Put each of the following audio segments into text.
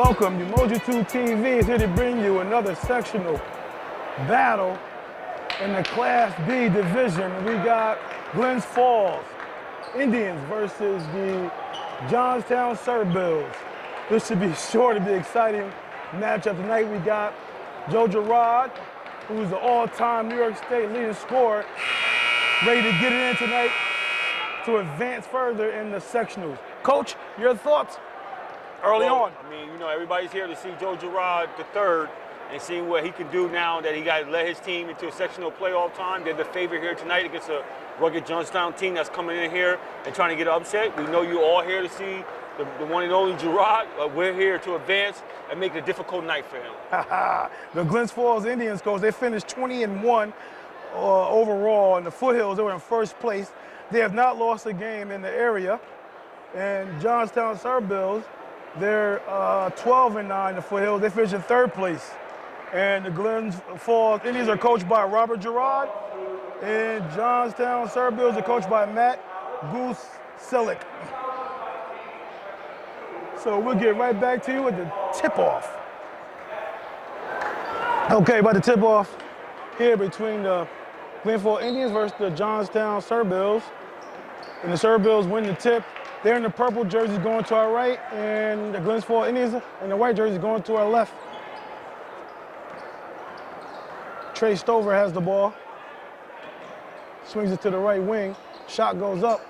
Welcome, Emoji2 TV is here to bring you another sectional battle in the Class B division. We got Glens Falls Indians versus the Johnstown Bills. This should be sure to be exciting matchup tonight. We got Joe Girard, who's the all-time New York State leading scorer, ready to get it in tonight to advance further in the sectionals. Coach, your thoughts early on? I mean, you know, everybody's here to see Joe Girard III and seeing what he can do now that he got led his team into a sectional playoff time. They're the favorite here tonight against a rugged Johnstown team that's coming in here and trying to get upset. We know you all here to see the one and only Girard. We're here to advance and make it a difficult night for him. The Glens Falls Indians, coach, they finished 20-1 overall in the foothills. They were in first place. They have not lost a game in the area. And Johnstown Bills, they're 12-9 in the foothills. They finished in third place. And the Glens Falls Indians are coached by Robert Girard, and Johnstown Bills are coached by Matt Goose Selick. So we'll get right back to you with the tip-off. Okay, about the tip-off here between the Glens Falls Indians versus the Johnstown Bills. And the Bills win the tip. They're in the purple jerseys going to our right, and the Glens Falls Indians in the white jerseys going to our left. Trey Stover has the ball. Swings it to the right wing. Shot goes up.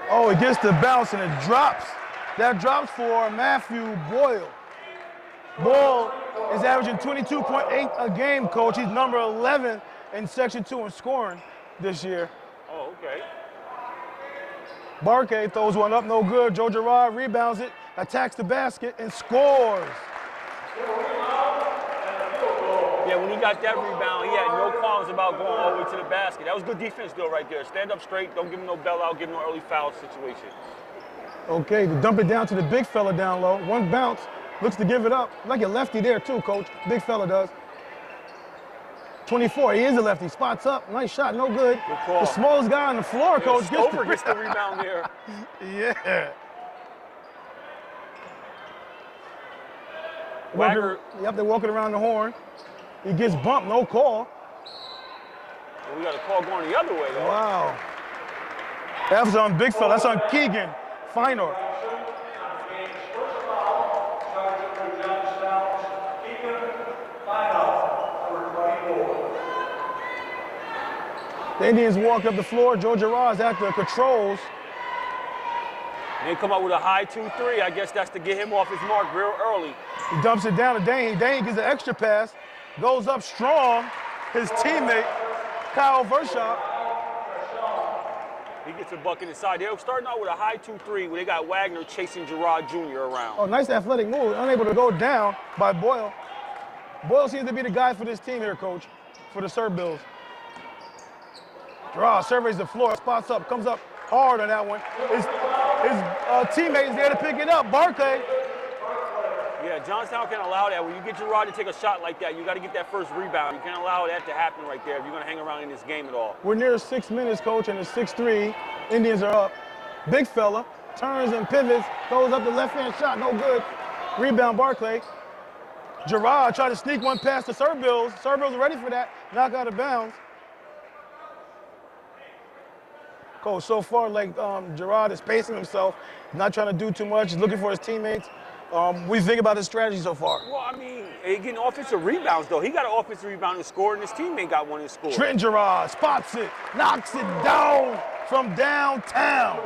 Oh, it gets the bounce and it drops. That drops for Matthew Boyle. Boyle is averaging 22.8 a game, coach. He's number 11 in Section 2 in scoring this year. Oh, okay. Barkay throws one up, no good. Joe Girard rebounds it, attacks the basket, and scores. Yeah, when he got that rebound, he had no qualms about going all the way to the basket. That was good defense, though, right there. Stand up straight, don't give him no bailout, give him no early foul situation. Okay, to dump it down to the big fella down low. One bounce, looks to give it up. Like a lefty there, too, coach. Big fella does. 24, he is a lefty, spots up, nice shot, no good. Good call. The smallest guy on the floor, coach. Stover gets the rebound there. Yeah. Wagner. Yep, they're walking around the horn. He gets bumped, no call. Well, we got a call going the other way, though. Wow. That's on big fella, that's on Keegan Feinor. The Indians walk up the floor. Joe Girard's at the controls. They come up with a high 2-3. I guess that's to get him off his mark real early. He dumps it down to Dane. Dane gets an extra pass, goes up strong. His teammate, Kyle Vershaw. He gets a bucket inside. They're starting out with a high 2-3 where they got Wagner chasing Girard Jr. around. Oh, nice athletic move. Unable to go down by Boyle. Boyle seems to be the guy for this team here, coach, for the Bills. Girard surveys the floor, spots up, comes up hard on that one. His teammate is there to pick it up, Barkay. Yeah, Johnstown can't allow that. When you get Girard to take a shot like that, you got to get that first rebound. You can't allow that to happen right there if you're going to hang around in this game at all. We're near 6 minutes, coach, and it's 6-3. Indians are up. Big fella turns and pivots, goes up the left-hand shot, no good. Rebound, Barclay. Girard tried to sneak one past the Bills. Bills are ready for that. Knock out of bounds. Coach, so far, like Girard is pacing himself, not trying to do too much, looking for his teammates. What do you think about his strategy so far? Well, I mean, he getting offensive rebounds, though. He got an offensive rebound and score, and his teammate got one and scored. Trenton Girard spots it, knocks it down from downtown.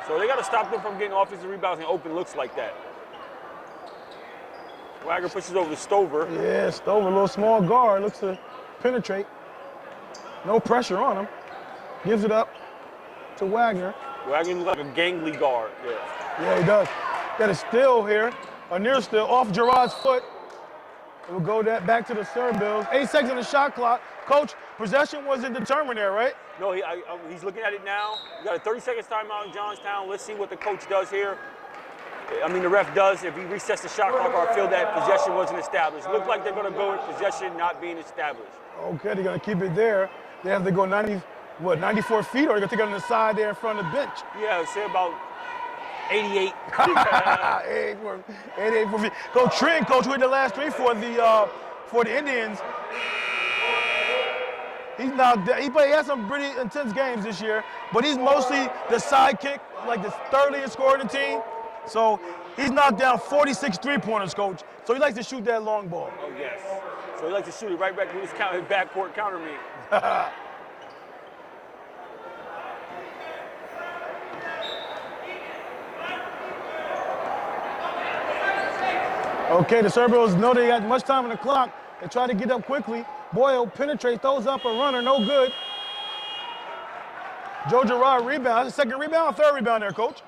So they got to stop them from getting offensive rebounds and open looks like that. Wagner pushes over to Stover. Yeah, Stover, a little small guard, looks to penetrate. No pressure on him. Gives it up to Wagner. Wagner looks like a gangly guard. Yeah, he does. Got a steal here, a near steal off Girard's foot. We'll go back to the Bills. 8 seconds on the shot clock. Coach, possession wasn't determined there, right? No, he's looking at it now. We got a 30-second timeout in Johnstown. Let's see what the coach does here. I mean, the ref does. If he resets the shot clock or feel that possession wasn't established. Look like they're going to go with possession not being established. Okay, they're going to keep it there. They have to go 90 what, 94 feet, or you gonna take it on the side there in front of the bench? Yeah, say about 88. 88 feet. Coach Trent, coach, who hit the last three for the Indians. He's knocked down. He had some pretty intense games this year, but he's mostly the sidekick, like the third leading scorer in the team. So he's knocked down 46 three-pointers, coach. So he likes to shoot that long ball. Oh, yes. So he likes to shoot it right back to his backcourt counter me. Okay, the Serbios know they got much time on the clock. They try to get up quickly. Boyle penetrates, throws up a runner, no good. Joe Girard rebound. That's the second rebound, third rebound there, coach.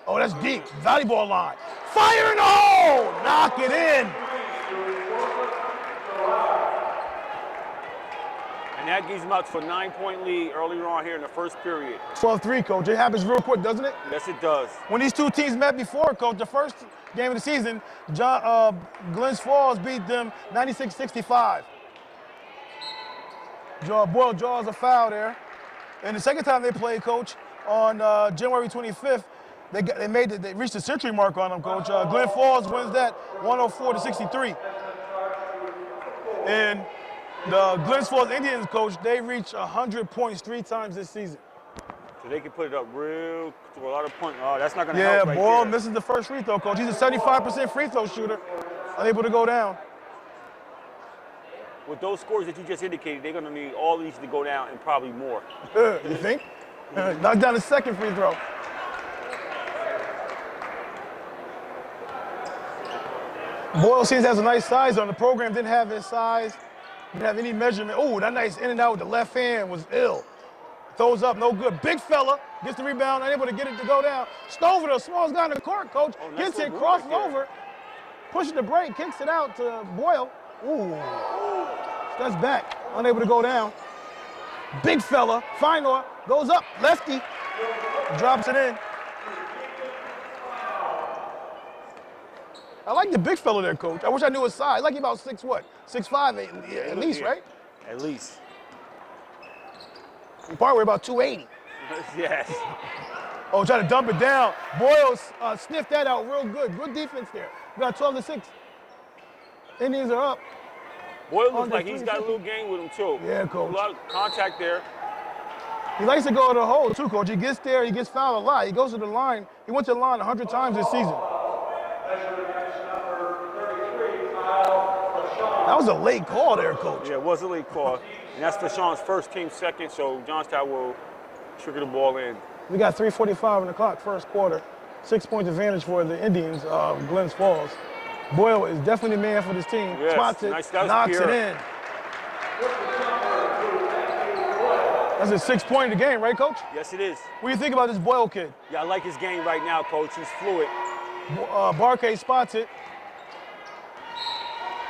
Oh, that's deep. Volleyball line. Fire and hole! Knock it in. And that gives him out for a 9-point lead earlier on here in the first period. 12-3, coach. It happens real quick, doesn't it? Yes, it does. When these two teams met before, coach, the first game of the season, Glens Falls beat them 96-65. Boyle draws a foul there. And the second time they played, coach, on January 25th, they reached the century mark on them, coach. Glen Falls wins that 104-63. And the Glens Falls Indians, coach, they reached 100 points 3 times this season. So they can put it up real to a lot of points. Oh, that's not going to help right Boyle there. misses the first free throw, coach. He's a 75% free throw shooter, unable to go down. With those scores that you just indicated, they're going to need all these to go down and probably more. You think? Knocked down the second free throw. Boyle seems has a nice size on. The program didn't have his size, didn't have any measurement. Oh, that nice in and out with the left hand was ill. Throws up, no good. Big fella gets the rebound, unable to get it to go down. Stover, the smallest guy in the court, coach, gets it, crosses over, pushes the break, kicks it out to Boyle. Ooh, steps back, unable to go down. Big fella, Feinor, goes up, lefty, drops it in. I like the big fella there, coach. I wish I knew his size. I like him about 6'5", at least, right? At least. Part way about 280. Yes. Oh, try to dump it down. Boyle sniffed that out real good. Good defense there. We got 12-6. Indians are up. Boyle looks like he's got a little game with him, too. Yeah, coach. A lot of contact there. He likes to go to the hole, too, coach. He gets there, he gets fouled a lot. He goes to the line. He went to the line 100 times this season. That was a late call there, coach. Yeah, it was a late call. And that's Fashawn's first, team second, so Johnstown will trigger the ball in. We got 3:45 on the clock, first quarter. 6-point advantage for the Indians, Glens Falls. Boyle is definitely the man for this team. Yes, Spots it, nice. knocks it in. That's a 6-point in the game, right, coach? Yes, it is. What do you think about this Boyle kid? Yeah, I like his game right now, coach. He's fluid. Barkay spots it.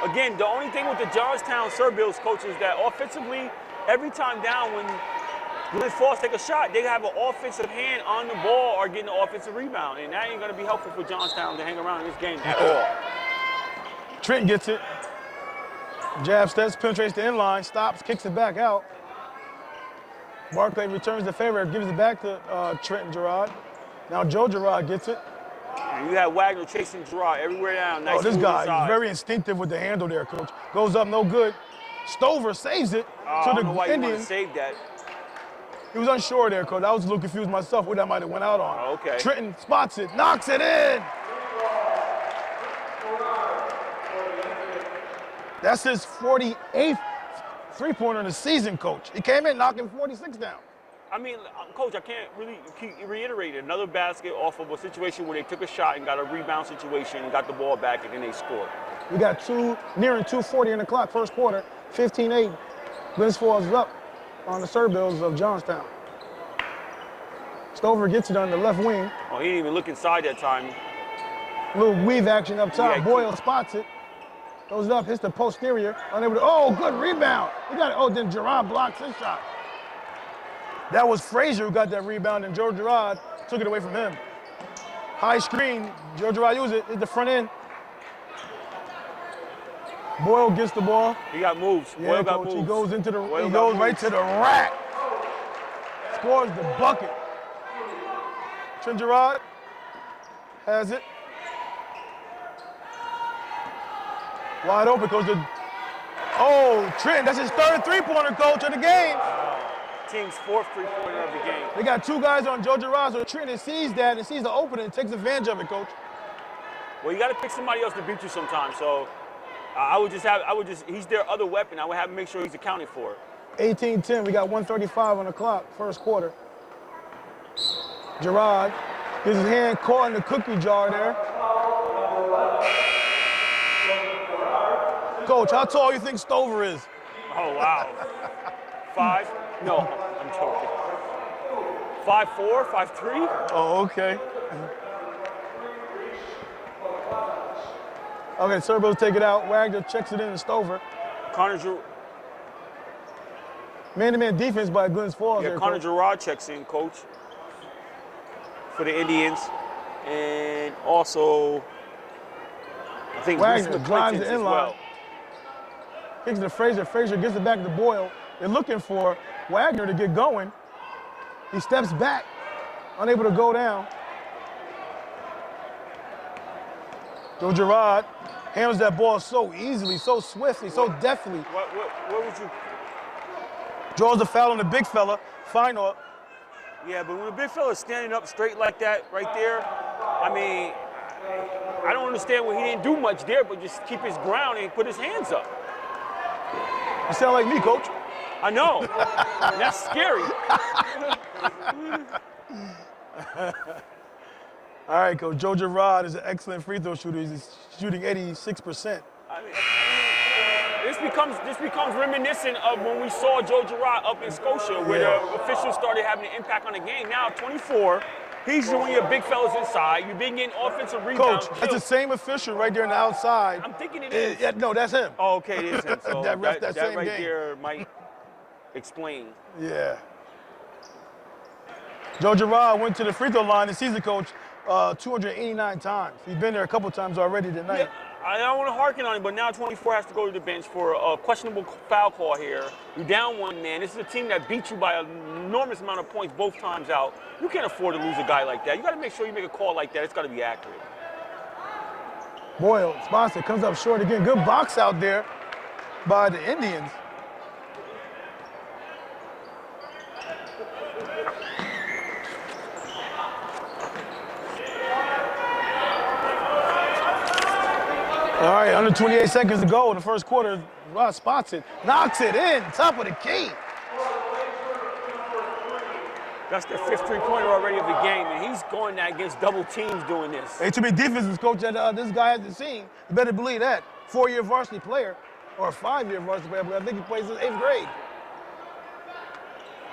Again, the only thing with the Johnstown Serbios, coach, is that offensively, every time down when Glens Falls take a shot, they have an offensive hand on the ball or getting an offensive rebound, and that ain't going to be helpful for Johnstown to hang around in this game at all. Trent gets it. Jab steps, penetrates the inline, stops, kicks it back out. Barclay returns the favor, gives it back to Trent and Girard. Now Joe Girard gets it. And you have Wagner chasing Girard everywhere down. Nice this move guy inside. is very instinctive with the handle there, coach. Goes up, no good. Stover saves it I to don't know why the you want to Indians. save that. He was unsure there, coach. I was a little confused myself what that might have went out on. Oh, okay. Trenton spots it, knocks it in. That's his 48th three-pointer in the season, coach. He came in knocking 46 down. I mean, Coach, I can't really reiterate it. Another basket off of a situation where they took a shot and got a rebound situation and got the ball back and then they scored. We got nearing 2:40 in the clock, first quarter, 15-8. Glens Falls is up on the Serbios of Johnstown. Stover gets it on the left wing. Oh, he didn't even look inside that time. Little weave action up top. Yeah, Boyle spots it. Goes up, hits the posterior. Unable to, oh, good rebound. He got it. Oh, then Girard blocks his shot. That was Frazier who got that rebound, and Joe Girard took it away from him. High screen, Joe Girard used it, hit the front end. Boyle gets the ball. He got moves. Yeah, Boyle got coach, moves. he goes into the, Boyle he got goes right moves. to the rack. scores the bucket. Trent Gerard has it. Wide open, Coach. Oh, Trent, that's his third three-pointer, Coach, of the game. Team's fourth three-pointer of the game. They got two guys on Joe Gerard, so Trent sees that and sees the opening and takes advantage of it, Coach. Well, you got to pick somebody else to beat you sometimes. So he's their other weapon. I would have to make sure he's accounted for. 18-10, we got 1:35 on the clock, first quarter. Gerard gets his hand caught in the cookie jar there. Coach, how tall you think Stover is? Oh, wow. 5? No, I'm joking. 5'4", 5'3"? Oh, okay. Okay, Serbo's take it out. Wagner checks it in to Stover. Man-to-man defense by Glens Falls. Yeah, there, Connor Coach. Gerard checks in, Coach, for the Indians. And also, I think Wagner drives the as inline. well. Kicks it to Frazier. Frazier gets it back to Boyle. They're looking for Wagner to get going. He steps back, unable to go down. Joe Gerard handles that ball so easily, so swiftly, so deftly. What would you? Draws the foul on the big fella. Final. Yeah, but when the big fella's standing up straight like that right there, I mean, I don't understand why he didn't do much there, but just keep his ground and put his hands up. You sound like me, Coach. I know. That's scary. All right, Coach. Joe Gerard is an excellent free throw shooter. He's shooting 86%. I mean, this becomes reminiscent of when we saw Joe Gerard up in Scotia, where the officials started having an impact on the game. Now 24, he's doing your big fellas inside. You've been getting offensive rebounds. Coach, that's the same official right there on the outside. I'm thinking it is. Yeah, no, that's him. Oh, okay, it is him. So that ref that same right game. there might explain. Yeah. Joe Gerard went to the free throw line this season, Coach, 289 times. He's been there a couple times already tonight. Yeah, I don't want to harken on him, but now 24 has to go to the bench for a questionable foul call here. You're down one man. This is a team that beat you by an enormous amount of points both times out. You can't afford to lose a guy like that. You got to make sure you make a call like that. It's got to be accurate. Boyle spots it, comes up short again. Good box out there by the Indians. All right, under 28 seconds to go in the first quarter. Rod spots it, knocks it in, top of the key. That's their fifth three-pointer already of the game, and he's going against double teams doing this. Hey, too many defenses, Coach, that this guy hasn't seen. You better believe that. 4-year varsity player, or a 5-year varsity player, but I think he plays in 8th grade.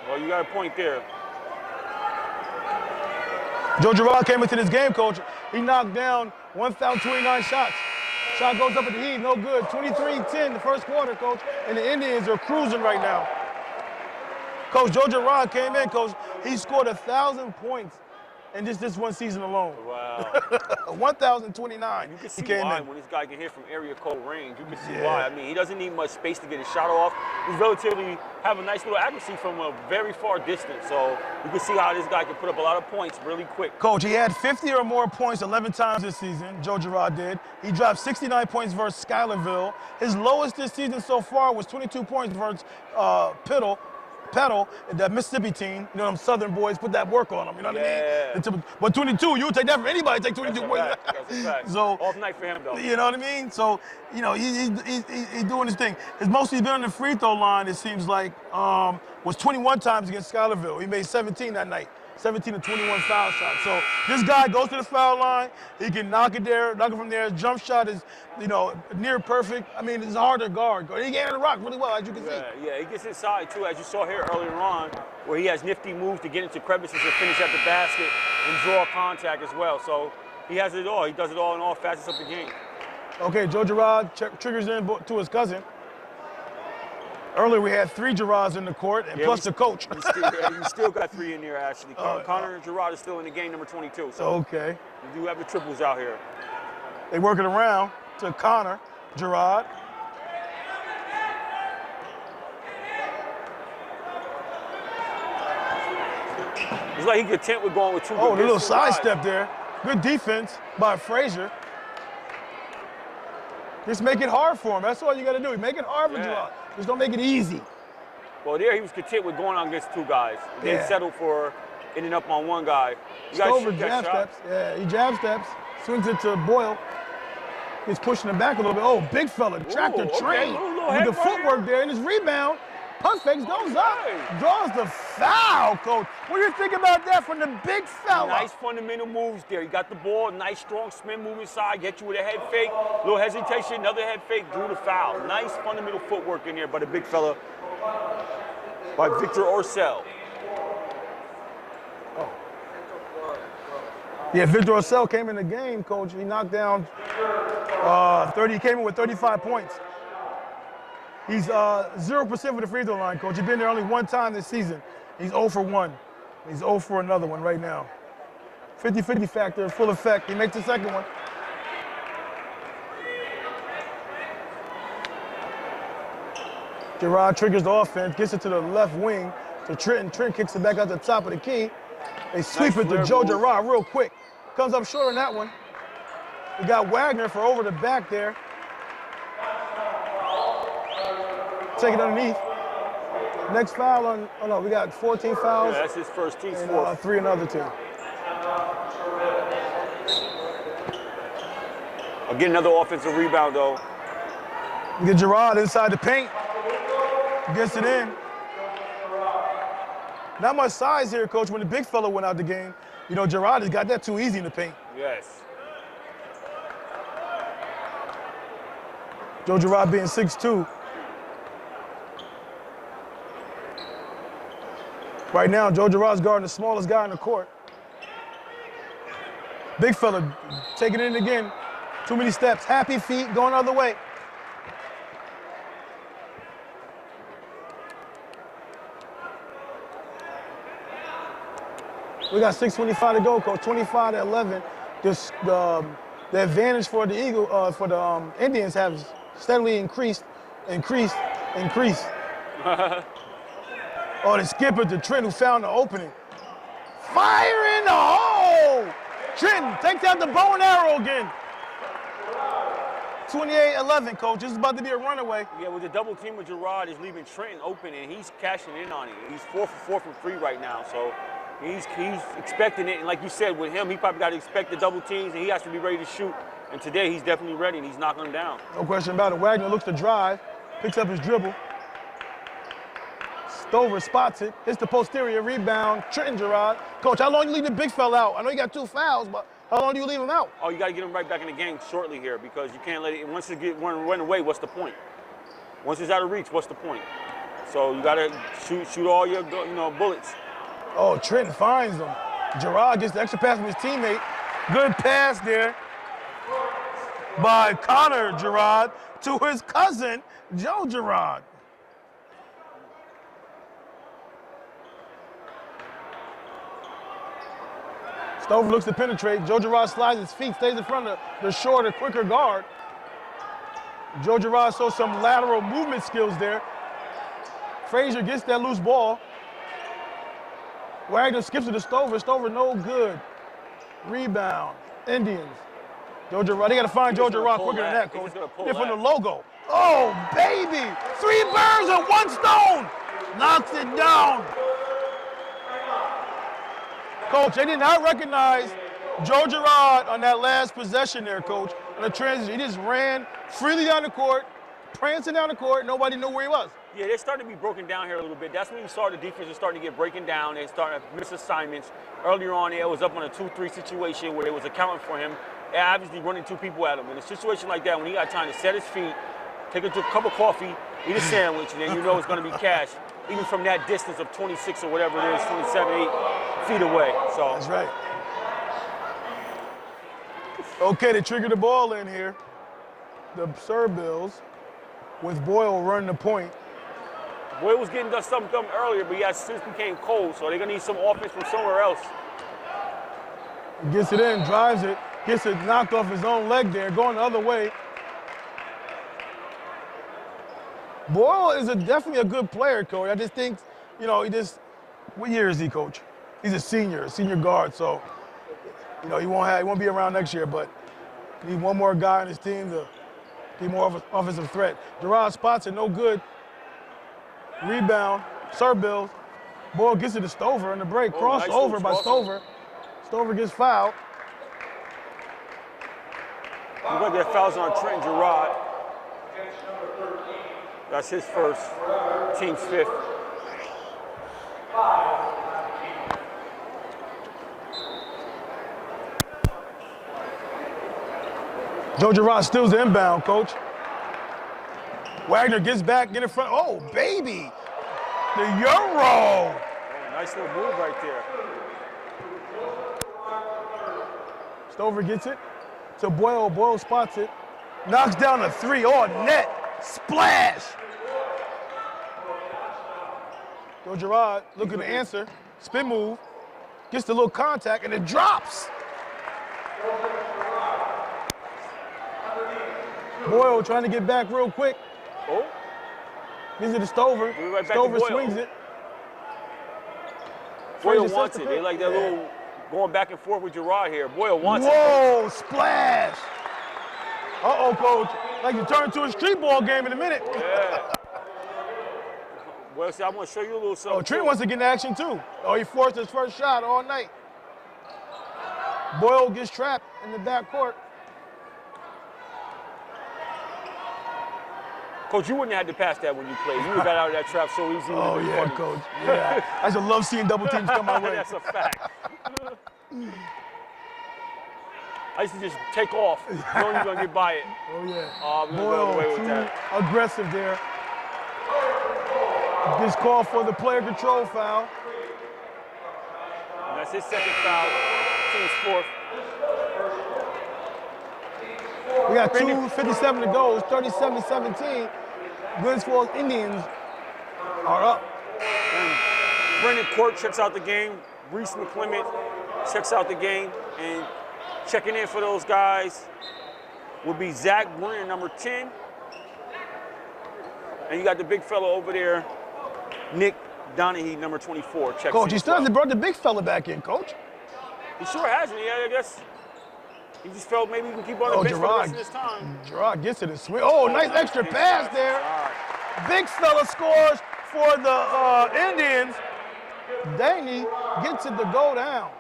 Well, you got a point there. Joe Gerard came into this game, Coach. He knocked down 1,029 shots. Shot goes up at the heat, no good. 23-10 the first quarter, Coach, and the Indians are cruising right now. Coach, Joe Gerard came in, Coach. He scored 1,000 points in just this one season alone. Wow. 1,029. You can see he came why in. when this guy can hit from area code range. You can see why. I mean, he doesn't need much space to get his shot off. He's relatively have a nice little accuracy from a very far distance. So you can see how this guy can put up a lot of points really quick. Coach, he had 50 or more points 11 times this season, Joe Gerard did. He dropped 69 points versus Schuylerville. His lowest this season so far was 22 points versus Petal, that Mississippi team. You know, them Southern boys put that work on them, you know what I mean? But 22, you would take that from anybody, take 22 points. That's a fact. So, off night for him, though. You know what I mean? So, you know, he's doing his thing. His most he's been on the free throw line, it seems like, was 21 times against Schuylerville. He made 17 that night. 17 to 21 foul shots. So this guy goes to the foul line. He can knock it from there. His jump shot is, you know, near perfect. I mean, it's hard to guard. He can the rock really well, as you can see. Yeah, he gets inside, too, as you saw here earlier on, where he has nifty moves to get into crevices and finish at the basket and draw contact as well. So he has it all. He does it all in all facets of the game. Okay, Joe Gerard triggers in to his cousin. Earlier we had 3 Gerards in the court, and plus the coach. You still got 3 in there, actually. Connor Gerard is still in the game, number 22. So okay. You do have the triples out here. They work it around to Connor Gerard. It's like he content with going with two. Oh, the little against two guys. sidestep there. Good defense by Frazier. Just make it hard for him. That's all you got to do. Make it hard for Gerard. Just don't make it easy. Well, there he was content with going on against two guys. Then settled for ending up on one guy. Stover jab steps. Yeah, he jab steps. Swings it to Boyle. He's pushing him back a little bit. Oh, big fella, tractor train. With the footwork there and his rebound. Pump fakes, goes up, draws the foul, coach. What do you think about that from the big fella? Nice fundamental moves there. He got the ball, nice strong spin move inside, get you with a head fake, little hesitation, another head fake, drew the foul. Nice fundamental footwork in there by the big fella, by Victor Orcel. Oh. Yeah, Victor Orcel came in the game, coach. He knocked down 30, he came in with 35 points. He's 0% for the free throw line, coach. He's been there only one time this season. He's 0 for 1. He's 0 for another one right now. 50-50 factor, full effect. He makes the second one. Gerard triggers the offense, gets it to the left wing to Trenton. Trent kicks it back out the top of the key. They sweep it to Joe Gerard real quick. Comes up short on that one. We got Wagner for over the back there. Take it underneath. Next foul on, oh no, we got 14 fouls. Yeah, that's his first team. And 3 another team. I'll get another offensive rebound though. We get Gerard inside the paint. Gets it in. Not much size here, coach. When the big fella went out the game, you know, Gerard has got that too easy in the paint. Yes. Joe Gerard being 6'2". Right now, Joe Gerard's guarding the smallest guy in the court. Big fella taking it in again. Too many steps. Happy feet going the other way. We got 6:25 to go, coach. 25-11. The advantage for the Indians has steadily increased. Oh, they skip it to Trent, who found the opening. Fire in the hole! Trenton takes out the bow and arrow again. 28-11, coach. This is about to be a runaway. Yeah, with the double team with Gerard is leaving Trenton open, and he's cashing in on it. He's 4 for 4 from 3 right now, so he's expecting it. And like you said, with him, he probably got to expect the double teams, and he has to be ready to shoot. And today, he's definitely ready, and he's knocking them down. No question about it. Wagner looks to drive, picks up his dribble. Stover spots it, hits the posterior rebound. Trenton Gerard. Coach, how long you leave the big fella out? I know you got 2 fouls, but how long do you leave him out? Oh, you got to get him right back in the game shortly here because you can't let it. Once it get run away, what's the point? Once it's out of reach, what's the point? So you got to shoot all your bullets. Oh, Trenton finds him. Gerard gets the extra pass from his teammate. Good pass there by Connor Gerard to his cousin, Joe Gerard. Stover looks to penetrate. Joe Gerard slides his feet, stays in front of the shorter, quicker guard. Joe Gerard shows some lateral movement skills there. Frazier gets that loose ball. Wagner skips it to Stover. Stover no good. Rebound. Indians. Joe Gerard, they got to find Joe Gerard quicker than that, coach. They're from the logo. Oh, baby! 3 birds with 1 stone! Knocks it down. Coach, they did not recognize Joe Gerard on that last possession there, coach. On the transition, he just ran freely down the court, prancing down the court. Nobody knew where he was. Yeah, they're starting to be broken down here a little bit. That's when you saw the defense is starting to get breaking down. They started to miss assignments. Earlier on, it was up on a 2-3 situation where they was accounting for him. And obviously running 2 people at him. In a situation like that, when he got time to set his feet, take a cup of coffee, eat a sandwich, and then you know it's going to be cash, even from that distance of 26 or whatever it is, 27, 8 feet away. So that's right. Okay, they trigger the ball in here. The Serb Bills with Boyle running the point. Boyle was getting something earlier, but he has since became cold, so they're going to need some offense from somewhere else. Gets it in, drives it, gets it knocked off his own leg there, going the other way. Boyle is definitely a good player, coach. I just think, what year is he, coach? He's a senior guard, so he won't be around next year, but need one more guy on his team to be more of an offensive threat. Gerard spots it, no good. Rebound, serve Bills. Ball gets it to Stover in the break. Crossover by Stover. Stover gets fouled. We got that fouls on Trent Gerard. That's his first, team's fifth. Joe Gerard steals the inbound, coach. Wagner gets back, get in front. Oh, baby. The Euro. Oh, nice little move right there. Stover gets it to Boyle. Boyle spots it. Knocks down a three. Oh, net. Splash. Joe Gerard looking to answer. Spin move. Gets the little contact, and it drops. Boyle trying to get back real quick. Oh. Gives it to Stover. Right Stover to swings it. Boyle wants it. They like that little going back and forth with Gerard here. Boyle wants it. Whoa, splash. Uh-oh, coach. Like you turn into a street ball game in a minute. Yeah. Well, see, I'm going to show you a little something. Oh, Trent wants to get in action, too. Oh, he forced his first shot all night. Boyle gets trapped in the backcourt. Coach, you wouldn't have had to pass that when you played. You would have got out of that trap so easy. Oh, yeah, coach. Yeah. I just love seeing double teams come my way. That's a fact. I used to just take off, knowing you're going to get by it. Oh, yeah. We're going to go away with that. Aggressive there. Gets called for the player control foul. And that's his second foul. Team's fourth. We got 2:57 to go. It's 37-17. Glens Falls Indians are up. And Brendan Court checks out the game. Reese McClement checks out the game. And checking in for those guys will be Zach Brennan, number 10. And you got the big fella over there, Nick Donahue, number 24. Checks Coach, in. he still hasn't brought the big fella back in, coach. He sure hasn't. Yeah, I guess he just felt maybe he can keep on the bench for the rest of his time. Gerard gets it and swing. Oh, nice extra pass there. Big fella scores for the Indians. Daney gets it to go down.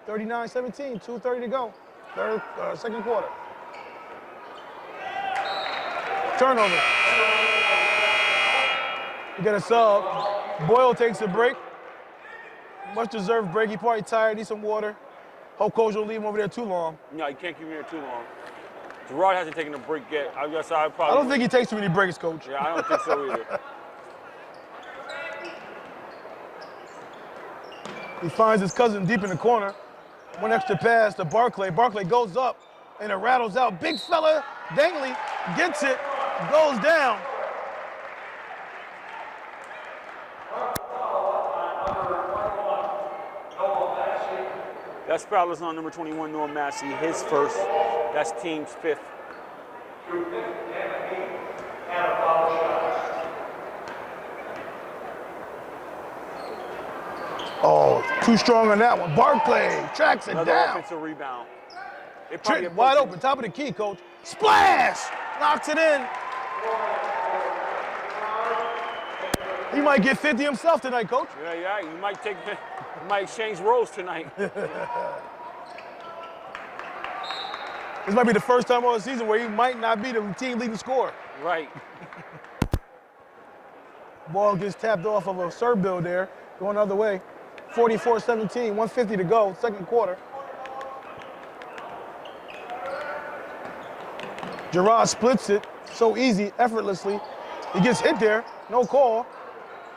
39-17, 2:30 to go. Second quarter. Turnover. We got a sub. Boyle takes a break. Much deserved break. He probably tired, needs some water. Hope coach don't leave him over there too long. No, you can't keep him here too long. Gerard hasn't taken a break yet. I guess I don't think he takes too many breaks, coach. Yeah, I don't think so either. He finds his cousin deep in the corner. One extra pass to Barclay. Barclay goes up and it rattles out. Big fella, Dangley gets it, goes down. That's foul is on number 21, Norm Massey, his first. That's team's fifth. Oh, too strong on that one. Barclay tracks it Another down. offensive rebound. Trent wide open, top of the key, coach. Splash! Knocks it in. He might get 50 himself tonight, coach. Yeah, you might exchange roles tonight. This might be the first time all the season where he might not be the team leading scorer. Right. Ball gets tapped off of a serve bill there, going the other way. 44-17, 150 to go, second quarter. Gerard splits it so easy, effortlessly. He gets hit there, no call.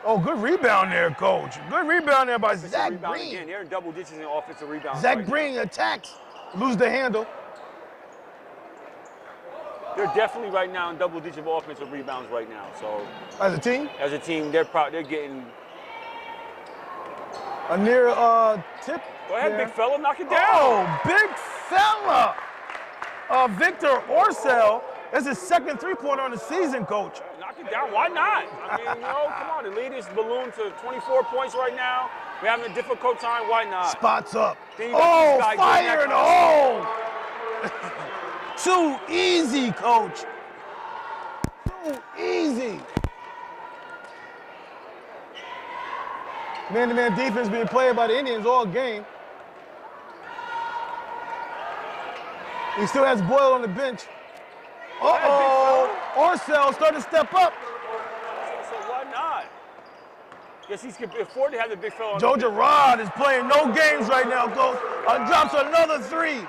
Oh, good rebound there, coach. Good rebound there by Zach Green. Again, they're in double digits in offensive rebounds. Zach Green attacks, loses the handle. They're definitely right now in double-digit offensive rebounds right now. So as a team, they're getting a near tip. Go ahead, there. big fella, knock it down. Oh, big fella. Victor Orcel. That's his second three-pointer on the season, coach. Knock it down. Why not? I mean, come on. The lead is ballooned to 24 points right now. We're having a difficult time. Why not? Spots up. Then you got Oh, these guys fire in doing the that hole. Too easy, coach. Too easy. Man-to-man defense being played by the Indians all game. He still has Boyle on the bench. Uh-oh. Orcel starting to step up. So why not? Guess he can afford to have the big fella on Joe the bench. Girard is playing no games right now, coach. Drops another 3.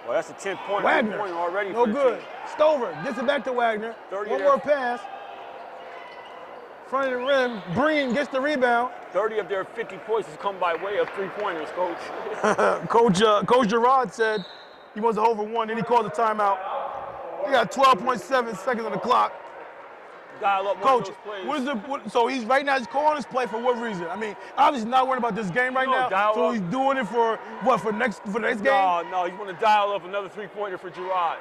Well, that's a 10-point Wagner, already. no for the good. team. Stover gets it back to Wagner. 30 One there. more pass. Front of the rim. Breen gets the rebound. 30 of their 50 points has come by way of 3-pointers, coach. Coach Girard said he wants to hold for 1, then he called a timeout. He got 12.7 seconds on the clock. Dial up one Coach, of those plays. so he's right now he's calling this play for what reason? I mean, obviously not worrying about this game right now. dial So up. he's doing it for what? For the next game? No, you want to dial up another 3-pointer for Girard.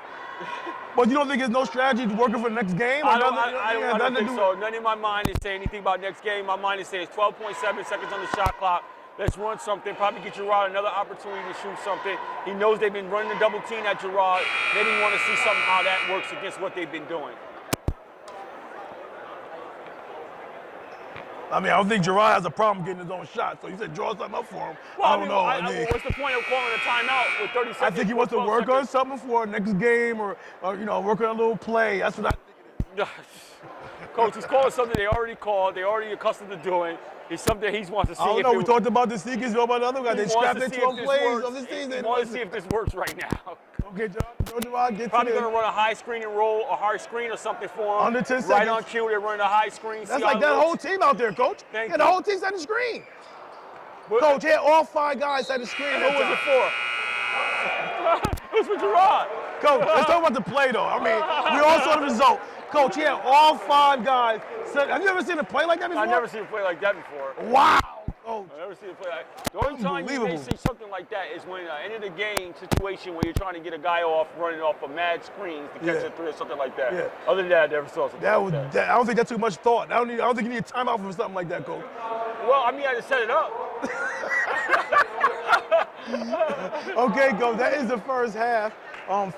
But you don't think there's no strategy to working for the next game? I don't think so. None in my mind is saying anything about next game. My mind is saying it's 12.7 seconds on the shot clock. Let's run something. Probably get Girard another opportunity to shoot something. He knows they've been running the double team at Girard. Maybe he want to see something how that works against what they've been doing. I mean, I don't think Girard has a problem getting his own shot. So you said draw something up for him. Well, I don't know. what's the point of calling a timeout with 30 seconds? I think he wants to work on something for next game or work on a little play. That's what I think it is. Coach, he's calling something they already called. They're already accustomed to doing. It's something he wants to see. I don't know. We talked about the Seekers, about the other guy. They scrapped their 12 plays of the season. He wants to see if this works right now. Okay, Joe Girard gets Probably it in. going to run a high screen and roll, a hard screen or something for him. Under 10 seconds. Right on cue, they're running a high screen. That's like that whole team out there, Coach. Thank The you. whole team set the screen. Coach, here all 5 guys set the screen. Who was it for? It was for Girard. Coach, let's talk about the play, though. I mean, we all saw the result. Coach, he had all 5 guys. Have you ever seen a play like that before? I've never seen a play like that before. Wow, Coach. I've never seen a play like that. The only time you may see something like that is when end of the game situation where you're trying to get a guy off running off a mad screens to catch a 3 or something like that. Yeah. Other than that, I never saw something like that. I don't think that's too much thought. I don't think you need a timeout for something like that, Coach. Well, I mean, I just set it up. Okay, Coach, that is the first half.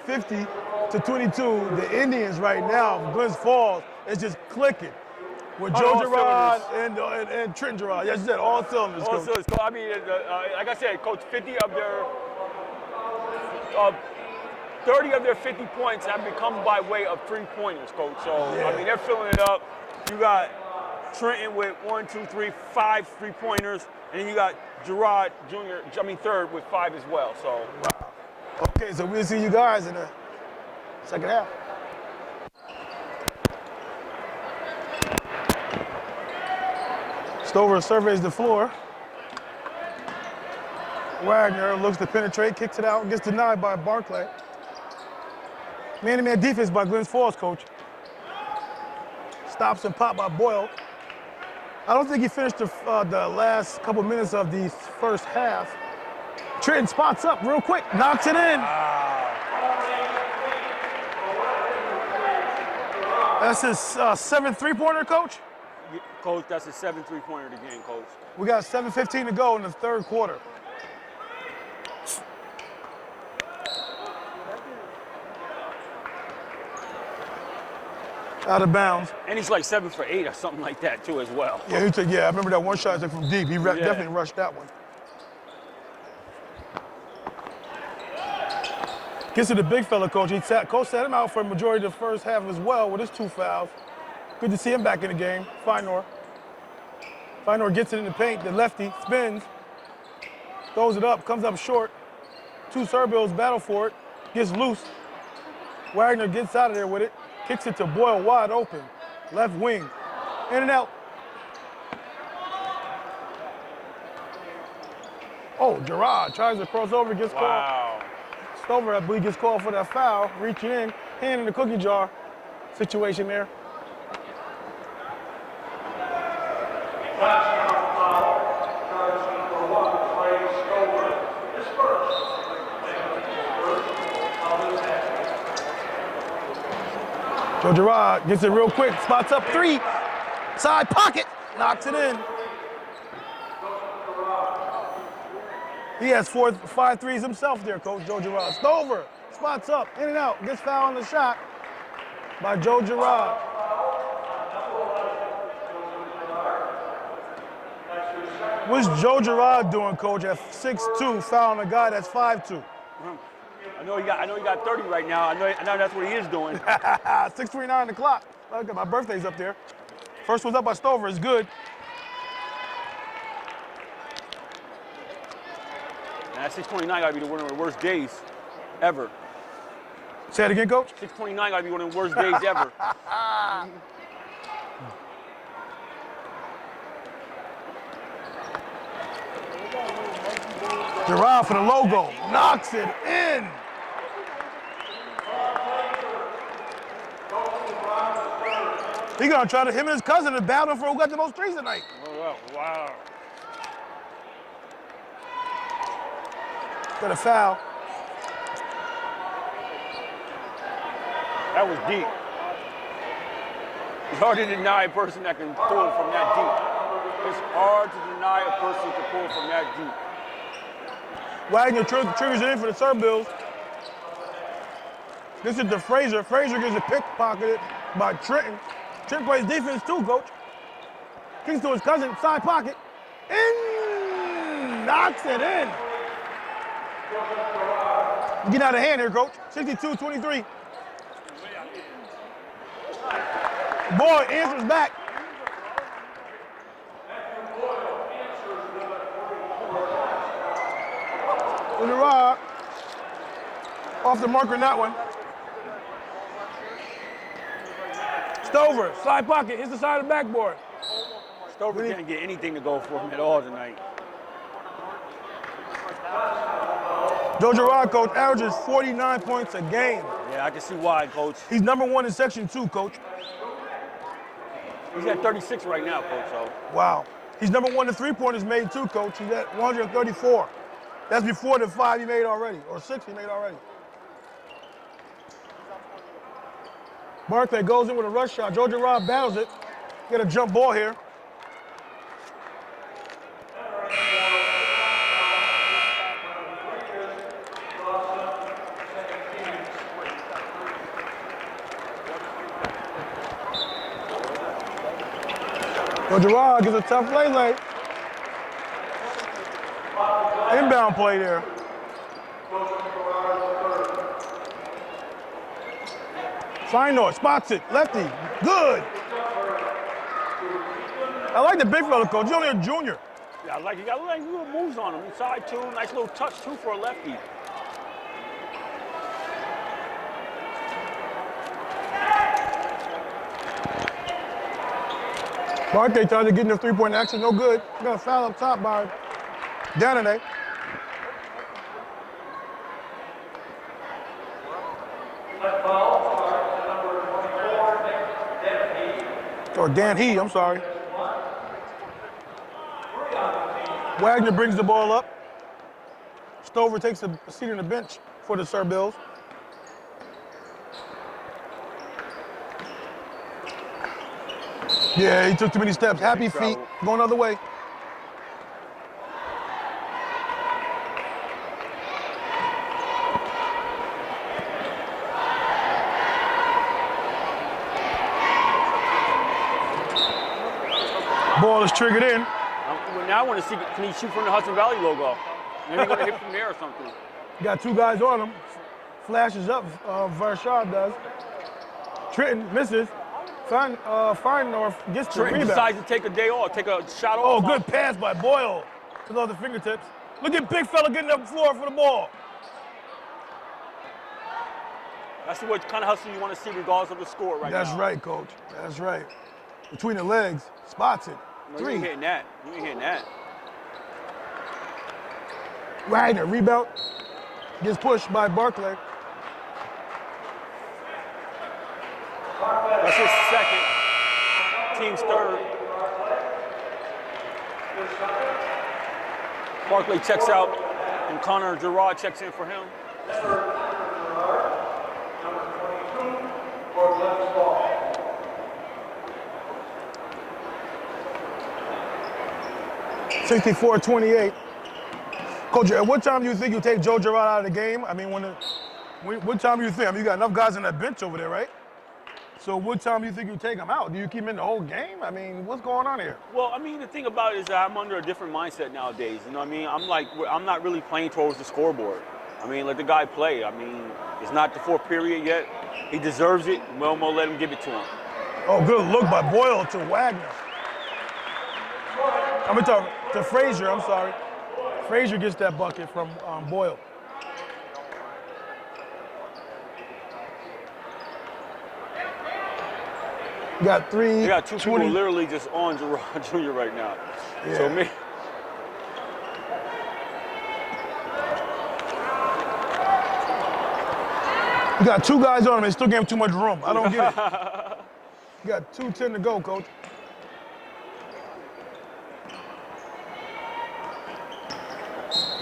50 to 22. The Indians right now, Glens Falls, is just clicking with Joe Girard and Trent Girard. Yes, you said all cylinders, Coach. All cylinders. I mean, like I said, Coach, 50 of their 30 of their 50 points have become by way of 3-pointers, Coach. So, Yeah. I mean, they're filling it up. You got Trenton with 1, 2, 3, 5 3-pointers, and then you got Girard third with 5 as well. So, Wow. Okay, so we'll see you guys in the second half. Stover surveys the floor. Wagner looks to penetrate, kicks it out, gets denied by Barclay. Man-to-man defense by Glens Falls, Coach. Stops and pop by Boyle. I don't think he finished the last couple minutes of the first half. Trenton spots up real quick, knocks it in. That's his 7th 3-pointer, Coach. Coach, that's a 7 3-pointer to game, Coach. We got 7:15 to go in the third quarter. Out of bounds. And he's like 7 for 8 or something like that too, as well. Yeah, I remember that one shot he took from deep. He definitely rushed that one. Gets to the big fella, Coach. Coach set him out for a majority of the first half as well with his 2 fouls. Good to see him back in the game. Feinor gets it in the paint. The lefty spins, throws it up, comes up short. 2 Serbios battle for it, gets loose. Wagner gets out of there with it, kicks it to Boyle wide open. Left wing, in and out. Oh, Girard tries to cross over, gets called. Stover, I believe, gets called for that foul. Reaching in, hand in the cookie jar situation there. Joe Girard gets it real quick, spots up 3, side pocket, knocks it in. He has 5 threes himself there, Coach Joe Girard. Stover spots up, in and out, gets fouled on the shot by Joe Girard. What's Joe Girard doing, Coach, at 6'2", fouling a guy that's 5'2"? I know he got 30 right now. I know that's what he is doing. 6:29 on the clock. Look at my birthday's up there. First one's up by Stover is good. And that 6:29 got to be one of the worst days ever. Say it again, Coach. 6:29 got to be one of the worst days ever. Girard for the logo, knocks it in. He gonna try to, him and his cousin are battling for who got the most threes tonight. Oh, wow. Got a foul. That was deep. It's hard to deny a person that can pull from that deep. It's hard to deny a person to pull from that deep. Wagner triggers it in for the serve bills. This is the Frazier. Frazier gets a pickpocketed by Trenton. Trenton plays defense too, Coach. Kicks to his cousin, side pocket. In! Knocks it in. Get out of hand here, Coach. 62-23. Boy answers back. Girard off the marker in that one. Stover, side pocket, hits the side of the backboard. Stover can't get anything to go for him at all tonight. Joe Girard, Coach, averages 49 points a game. Yeah, I can see why, Coach. He's #1 in Section 2, Coach. He's at 36 right now, Coach. So. Wow. He's #1 in three-pointers made too, Coach. He's at 134. That's before the 5 he made already, or 6 he made already. Barclay goes in with a rush shot. Joe Girard battles it. Get a jump ball here. Joe Girard gets a tough lay. Inbound play there. Feinor spots it, lefty, good. I like the big fella, Coach. He's only a junior. Yeah, I like, you got little moves on him. Inside too, nice little touch too for a lefty. Barclay tries to get in the three-point action, no good. Got a foul up top by Danone. Or Dan He, I'm sorry. Wagner brings the ball up. Stover takes a seat on the bench for the Sir Bills. Yeah, he took too many steps. Happy feet, going the other way. Ball is triggered in. Now I want to see, can he shoot from the Hudson Valley logo? Maybe he's going to hit from there or something. Got 2 guys on him. Flashes up, Varshad does. Trenton misses. Feinor gets the Trenton rebound. decides to take a day off, take a shot Oh, off. good pass by Boyle to the other fingertips. Look at big fella getting up the floor for the ball. That's what kind of hustle you want to see regardless of the score right now. That's right, Coach. That's right. Between the legs, spots it. No, 3. You ain't hitting that. You ain't hitting that. Wagner, rebound. Gets pushed by Barclay. That's his second. Team's third. Barclay checks out, and Connor Girard checks in for him. 64-28. Coach, at what time do you think you take Joe Girard out of the game? I mean, what time do you think? I mean, you got enough guys on that bench over there, right? So what time do you think you take him out? Do you keep him in the whole game? I mean, what's going on here? Well, I mean, the thing about it is that I'm under a different mindset nowadays. You know what I mean? I'm not really playing towards the scoreboard. I mean, let the guy play. I mean, it's not the fourth period yet. He deserves it. Melmo, let him give it to him. Oh, good look by Boyle to Wagner. I'm going to talk to Frazier, I'm sorry. Frazier gets that bucket from Boyle. You got three. You got two 20. people literally just on Gerard Jr. right now. Yeah. So me. You got two guys on him and still gave him too much room. I don't get it. You got 2:10 to go, Coach.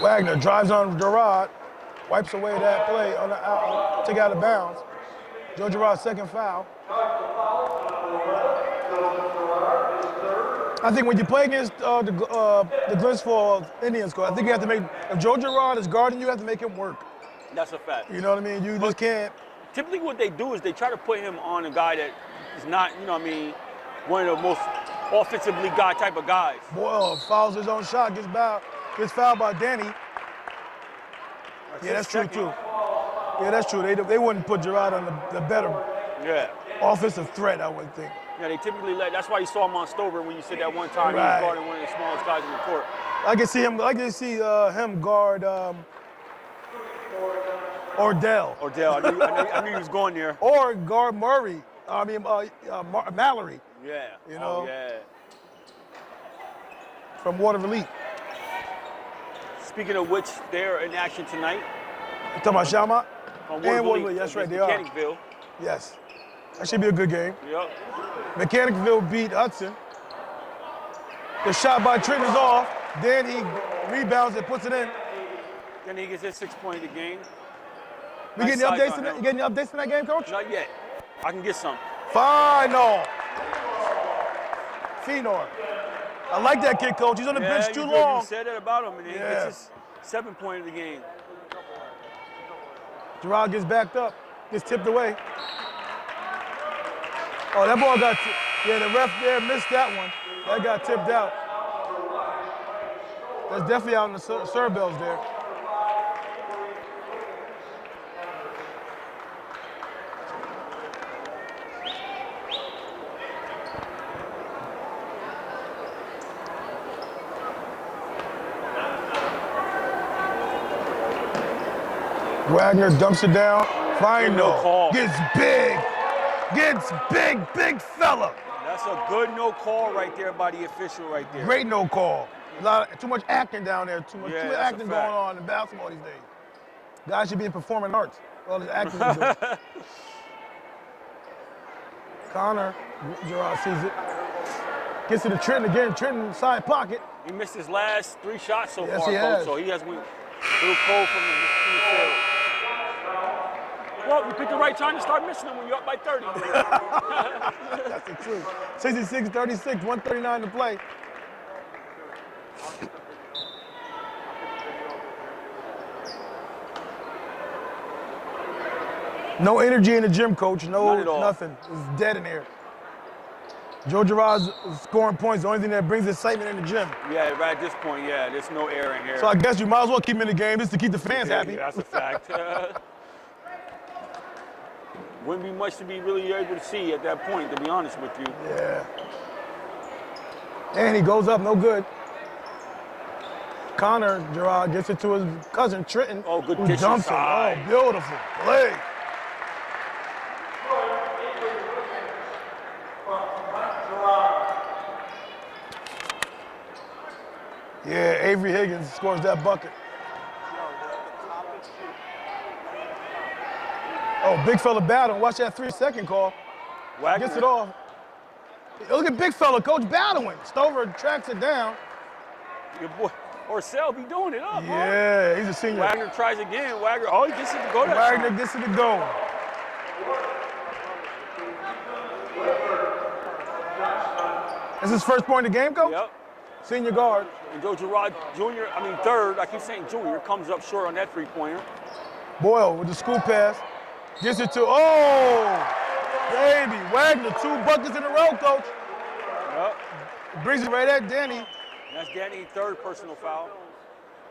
Wagner drives on Girard, wipes away that play on the out, take out of bounds. Joe Girard's second foul. I think when you play against the Glens Falls Indians, Coach, I think you have to make, if Joe Girard is guarding you, have to make him work. That's a fact. You know what I mean? You just can't. Typically what they do is they try to put him on a guy that is not, you know what I mean, one of the most offensively type of guys. Boyle fouls his own shot, gets fouled by Danny. Yeah, that's true too. Yeah, that's true. They wouldn't put Girard on the better offensive threat, I would think. Yeah, they typically that's why you saw him on Stover when you said that one time he was guarding one of the smallest guys in the court. I can see him guard Ordell. I knew he was going there. Or guard Murray. I mean, Mallory. Yeah. You know? Oh, yeah. From Waterville Elite. Speaking of which, they're in action tonight. You talking about Shalmont? And Waterville, that's right, they are. Mechanicville. Yes. That should be a good game. Yep. Mechanicville beat Hudson. The shot by Trenton is off. Then he rebounds and puts it in. Then he gets his 6 point of the game. You getting any updates in that game, Coach? Not yet. I can get some. Final. Fenor. I like that kid, Coach. He's on the bench too long. You said that about him, and he gets his 7 point of the game. Girard gets backed up, gets tipped away. Oh, that ball got, the ref there missed that one. That got tipped out. That's definitely out in the Cerbels there. Wagner dumps it down. Final. Gets big fella. That's a good no call right there by the official right there. Great no call. Too much acting down there. Too much acting going on in basketball these days. Guys should be in performing arts. All this acting is doing. Connor, Girard sees it. Gets to the Trenton again. Trenton side pocket. He missed his last 3 shots so far, he has. so he has went a little cold from the field. Well, you picked the right time to start missing them when you're up by 30. That's the truth. 66-36, 1:39 to play. No energy in the gym, Coach. No, nothing. It's dead in here. Joe Girard's scoring points, the only thing that brings excitement in the gym. Yeah, right at this point, there's no air in here. So I guess you might as well keep him in the game just to keep the fans happy. That's a fact. Wouldn't be much to be really able to see at that point, to be honest with you. Yeah. And he goes up, no good. Connor Girard gets it to his cousin Trenton. Oh, good who dish dumps him. inside. Oh, beautiful play. Yeah, Avery Higgins scores that bucket. Oh, big fella battle. Watch that 3-second call. Wagner. Gets it off. Look at big fella, Coach battling. Stover tracks it down. Your boy Orcel be doing it up, Yeah, he's a senior. Wagner tries again. Wagner, he gets it to go that Wagner time. gets it to go. This is his first point of the game, Coach? Yep. Senior guard. And Joe Girard Jr., third, I keep saying junior, comes up short on that three-pointer. Boyle with the scoop pass. Gets it to, baby. Wagner, 2 buckets in a row, coach. Yep. Brings it right at Danny. That's Danny's third personal foul.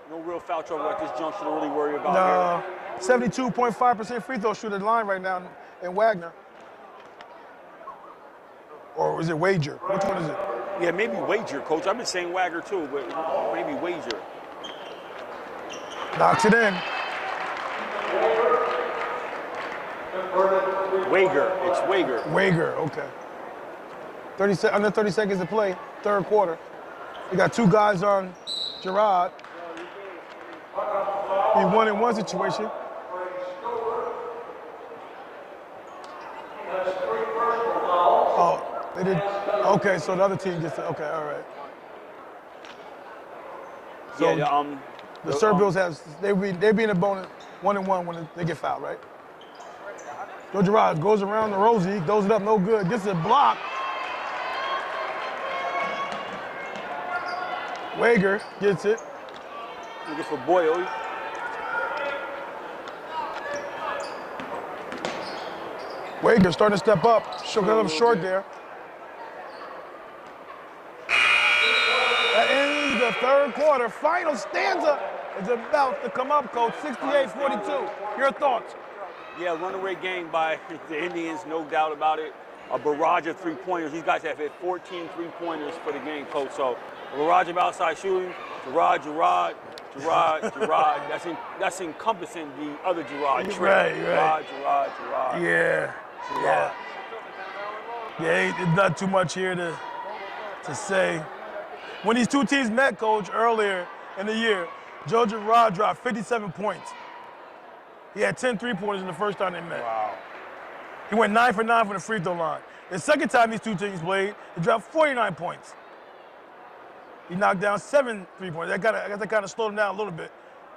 No real foul trouble at this juncture to really worry about here. 72.5% free throw shooter line right now in Wagner. Or is it Wager? Which one is it? Yeah, maybe Wager, coach. I've been saying Wagner too, but maybe Wager. Knocks it in. Wager. It's Wager. Wager, okay. Under 30 seconds to play, third quarter. We got 2 guys on Girard. Be 1-and-1 situation. Oh, they did. Okay, so the other team gets it. Okay, all right. So Yeah, the Serbios they be in a bonus 1-and-1 when they get fouled, right? Joe Girard goes around the Rosie, goes it up, no good, gets it blocked. Wager gets it. Looking for Boyle. Wager starting to step up, shook it up short there. That ends the third quarter. Final stanza is about to come up, coach. 68-42. Your thoughts? Yeah, runaway game by the Indians, no doubt about it. A barrage of three-pointers. These guys have hit 14 three-pointers for the game, coach. So a barrage of outside shooting. Girard. That's encompassing the other Girard. Right. Girard. Yeah. It's not too much here to say. When these 2 teams met, coach, earlier in the year, Joe Girard dropped 57 points. He had 10 three-pointers in the first time they met. Wow. He went 9 for 9 from the free throw line. The second time these 2 teams played, he dropped 49 points. He knocked down 7 3-pointers. I guess that kind of slowed him down a little bit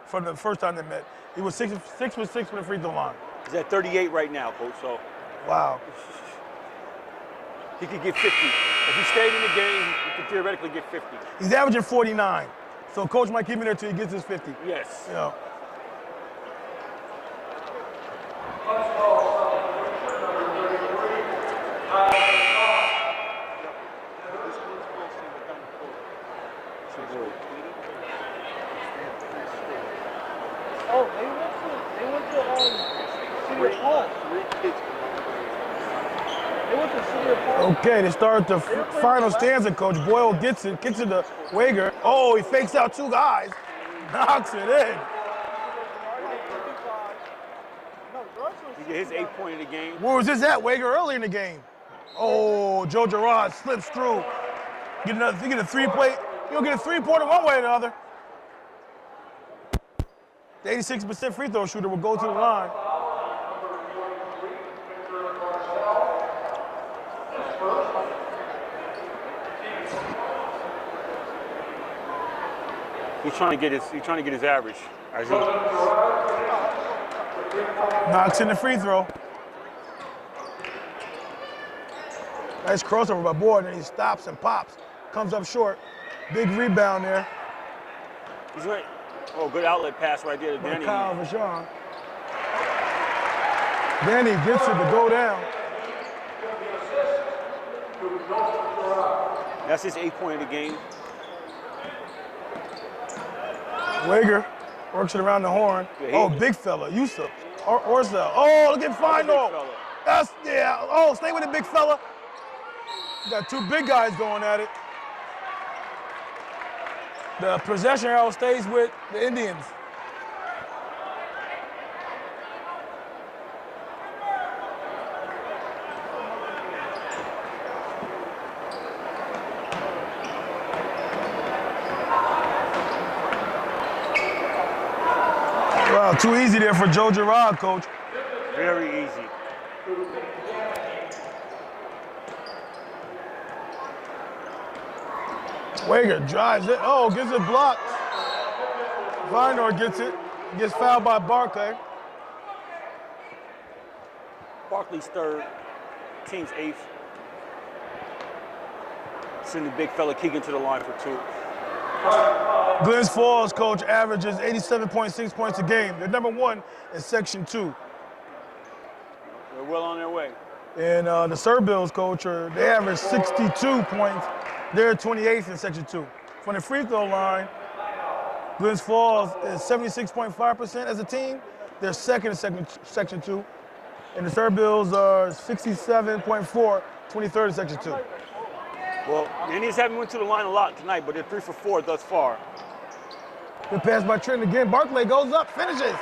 from the first time they met. He was 6 for 6 from the free throw line. He's at 38 right now, coach. So wow. He could get 50. If he stayed in the game, he could theoretically get 50. He's averaging 49. So coach might keep him there till he gets his 50. Yes. You know. Okay, they start the final stanza, coach. Boyle gets it to Wager. Oh, he fakes out 2 guys. Knocks it in. He get his 8-point of the game. Where was this at, Wager, early in the game? Oh, Joe Girard slips through. You get a 3-play. You'll get a 3-pointer one way or another. The 86% free throw shooter will go to the line. He's trying to get his average. Knocks in the free throw. Nice crossover by Boyd, and he stops and pops. Comes up short. Big rebound there. He's right. Oh, good outlet pass right there to Danny. Kyle Vachon. Danny gets it to go down. That's his 8-point of the game. Wager works it around the horn. Yeah, big fella, Yusuf. Orza. Oh, look at final. Stay with it, big fella. You got 2 big guys going at it. The possession arrow stays with the Indians. Wow, too easy there for Joe Girard, coach. Very easy. Wager drives it. Oh, gets it blocked. Vinor gets it. Gets fouled by Barclay. Barkley's third, team's 8th. Send the big fella Keegan to the line for 2. Glens Falls coach averages 87.6 points a game. They're number 1 in Section 2. They're well on their way. And the Sir Bills coach, they average 62 points. They're 28th in Section 2. From the free throw line, Glens Falls is 76.5% as a team. They're second in Section 2. And the Sir Bills are 67.4, 23rd in Section 2. Well, the Indians haven't went to the line a lot tonight, but they're 3 for 4 thus far. Good pass by Trenton again. Barclay goes up, finishes.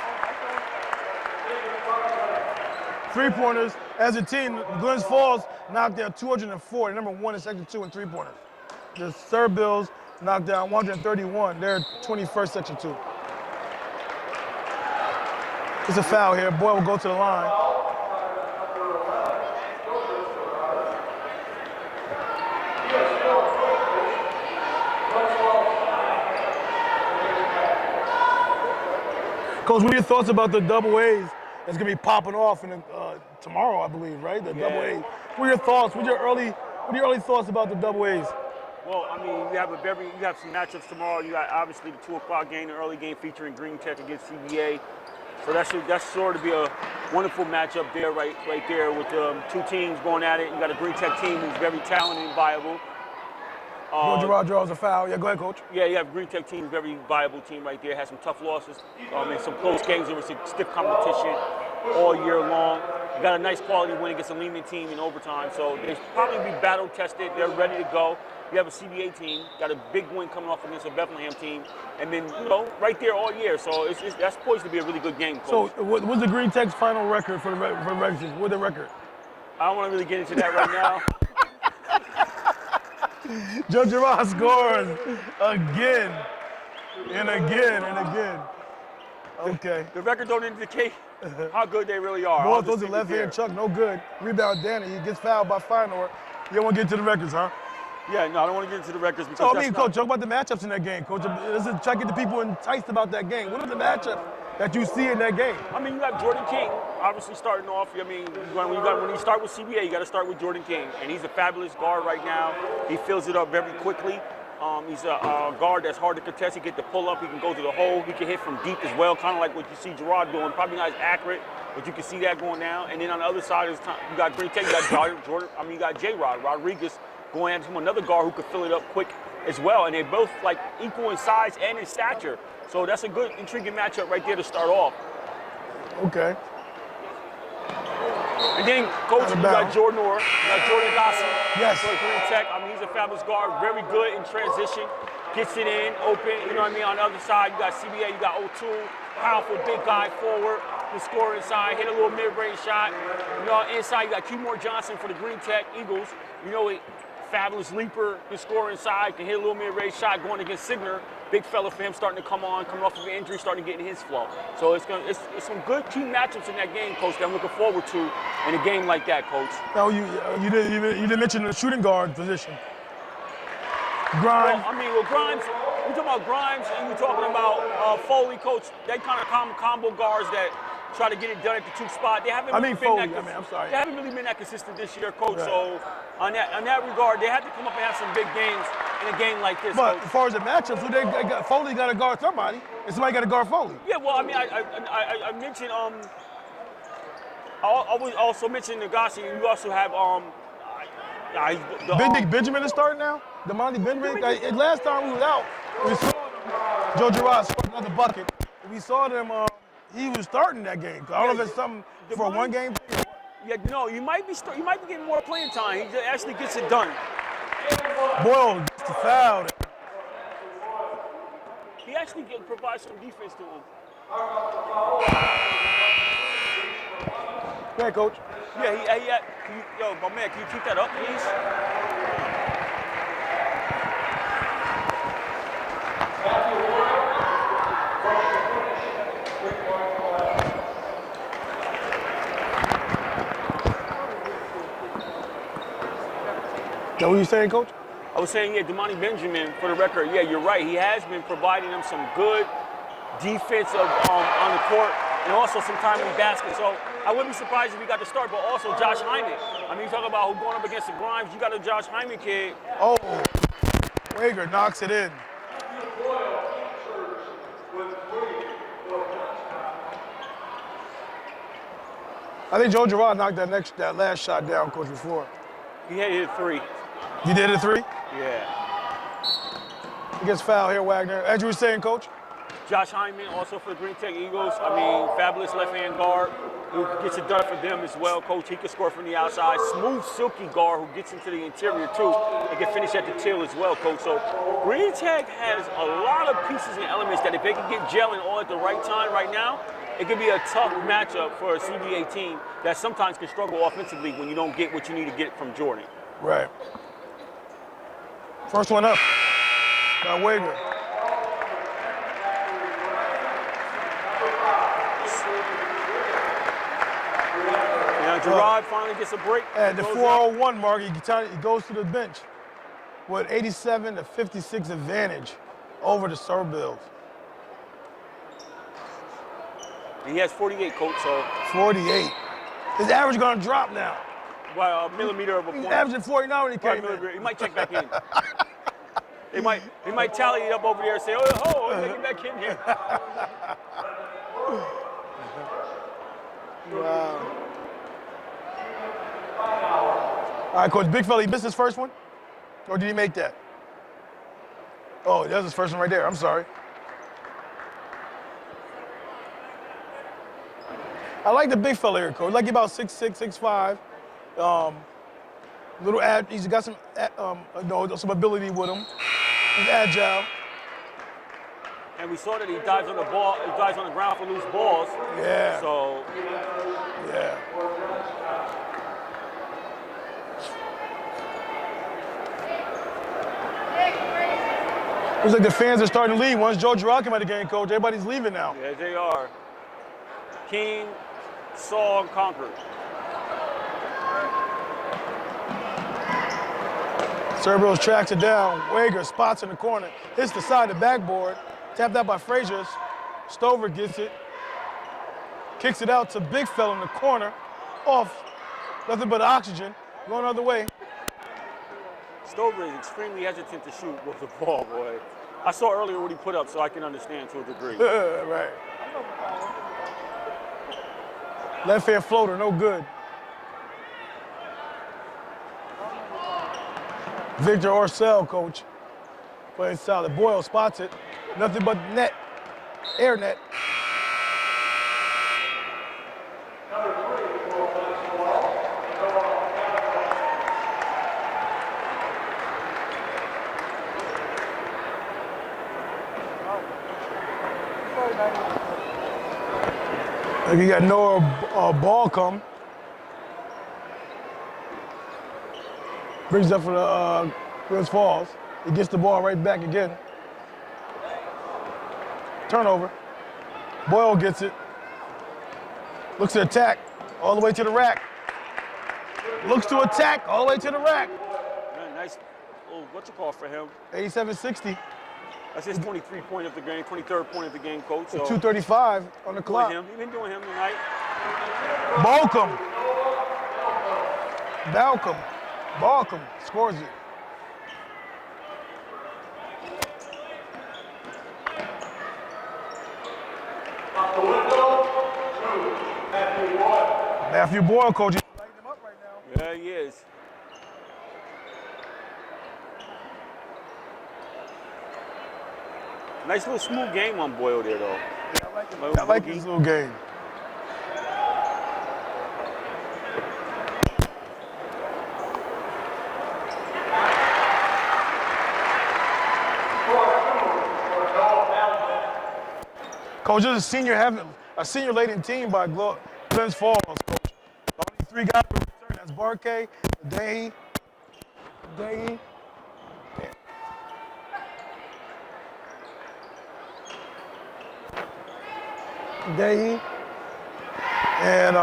3-pointers. As a team, Glens Falls knocked down 204. They're number 1 in Section 2 in 3-pointers. The Sir Bills knocked down 131. They're 21st Section 2. It's a foul here. Boyle will go to the line. Coach, what are your thoughts about the double A's that's going to be popping off tomorrow, I believe, right? The double A's. What are your thoughts? What are your early thoughts about the double A's? Well, I mean, you have some matchups tomorrow. You got obviously the 2 o'clock game, the early game featuring Green Tech against CBA. So that's sort of be a wonderful matchup there, right there, with 2 teams going at it. You got a Green Tech team who's very talented and viable. Gerard draws a foul. Yeah, go ahead, Coach. Yeah, you have Green Tech team, very viable team right there. Has some tough losses, and some close games. There was some stiff competition all year long. You got a nice quality win against a Lehman team in overtime, so they probably be battle tested. They're ready to go. You have a CBA team, got a big win coming off against a Bethlehem team, and then right there all year. So that's poised to be a really good game, Coach. So what's the Green Tech's final record for the regular season? What's the record? I don't want to really get into that right now. Joe Girard scores again and again and again. Okay. The record don't indicate how good they really are. Ball throws to left hand, Chuck, no good. Rebound, Danny. He gets fouled by Feinor. You don't want to get into the records, huh? Yeah, no, I don't want to get into the records because So, Coach, talk about the matchups in that game, Coach. Try to get the people enticed about that game. What are the matchups that you see in that game? I mean, you got Jordan King, obviously starting off. I mean, when you start with CBA, you got to start with Jordan King, and he's a fabulous guard right now. He fills it up very quickly. He's a guard that's hard to contest. He can get the pull up. He can go to the hole. He can hit from deep as well, kind of like what you see Gerard doing. Probably not as accurate, but you can see that going down. And then on the other side, you got Green Tech. You got Jordan. I mean, you got J-Rod Rodriguez going at him, another guard who could fill it up quick as well. And they're both like equal in size and in stature. So that's a good, intriguing matchup right there to start off. Okay. And then, Coach, you got Jordan Orr, you got Jordan Gossi. Yes. For Green Tech. I mean, he's a fabulous guard, very good in transition, gets it in, open, you know what I mean? On the other side, you got CBA, you got O'Toole, powerful big guy forward, can score inside, hit a little mid-range shot. You know, inside, you got Keymore Johnson for the Green Tech Eagles. You know, fabulous leaper, can score inside, can hit a little mid-range shot going against Signer. Big fella for him, starting to come off of an injury, starting to get in his flow. So it's some good team matchups in that game, Coach, that I'm looking forward to in a game like that, Coach. No, you didn't mention the shooting guard position. Grimes. Well, Grimes, we're talking about Grimes and we're talking about Foley, Coach. They kind of combo guards that try to get it done at the 2 spot. They haven't really They haven't really been that consistent this year, Coach. Right. So on that regard, they have to come up and have some big games in a game like this. But Coach. as far as the matchups, Foley got to guard somebody, and somebody got to guard Foley. Yeah, well, I mean, I mentioned I also mentioned Nagasi. You also have Benjamin is starting now. Damani Benjamin. Last time we was out, we saw Joe Girard scored another bucket. We saw them. He was starting that game. I don't know if it's something for a one-game thing. Yeah, no, you might be getting more playing time. He actually gets it done. Boyle gets the foul. He actually provides some defense to him. Yeah, Coach. Yeah, yo, my man, can you keep that up, please? Is that what you saying, Coach? I was saying, yeah, Damani Benjamin, for the record, yeah, you're right. He has been providing them some good defense on the court and also some timely basket. So I wouldn't be surprised if he got the start, but also Josh Hyman. I mean, you talk about who going up against the Grimes. You got a Josh Hyman kid. Oh, Wager knocks it in. I think Joe Girard knocked that last shot down, Coach, before. He had hit 3. You did it 3? Yeah. He gets fouled here, Wagner. As you were saying, Coach? Josh Hyman, also for the Green Tech Eagles. I mean, fabulous left-hand guard who gets it done for them as well, Coach. He can score from the outside. Smooth, silky guard who gets into the interior, too, and can finish at the tail as well, Coach. So Green Tech has a lot of pieces and elements that if they can get gelling all at the right time right now, it could be a tough matchup for a CBA team that sometimes can struggle offensively when you don't get what you need to get from Jordan. Right. First one up by Wagner. Now Girard finally gets a break. At the 4:01 mark, he goes to the bench with 87 to 56 advantage over the Serbills. He has 48, Coach, so. 48. His average gonna drop now. By a millimeter of a He's point. averaging 49 when he came in. He might check back in. He might tally it up over there and say, oh, let me get back in here. Wow. All right, Coach, big fella, he missed his first one? Or did he make that? Oh, that was his first one right there. I'm sorry. I like the big fella here, Coach. Like about 6'6", 6'5". He's got some ability with him. He's agile. And we saw that he dives on the ball. He dives on the ground for loose balls. Yeah. So. Yeah. Looks like the fans are starting to leave. Once Joe Girard came out of the game, Coach, everybody's leaving now. Yeah, they are. King, saw, and conquered. Serbills tracks it down. Wager spots in the corner. Hits the side of the backboard. Tapped out by Frazier. Stover gets it. Kicks it out to big fella in the corner. Off. Nothing but oxygen. Going the other way. Stover is extremely hesitant to shoot with the ball, boy. I saw earlier what he put up, so I can understand to a degree. Right. Left hand floater, no good. Victor Orcel, Coach, playing solid. Boyle spots it. Nothing but net. Air net. Like you got Noah ball come. Brings up for the Glens Falls. He gets the ball right back again. Turnover. Boyle gets it. Looks to attack all the way to the rack. Looks to attack all the way to the rack. Man, nice little what's-it-call for him. 87-60. That's his 23rd point of the game, 23rd point of the game, Coach. So 2:35 on the clock. He's been doing him tonight. Balcom. Balcom scores it. Matthew Boyle, Coach. He's lighting him up right now. Yeah, he is. Nice little smooth game on Boyle there, though. I like this little game. Coach, this is a senior laden team by Glens Falls, Coach. Only 3 guys were returned. That's Barkay, Dahy, and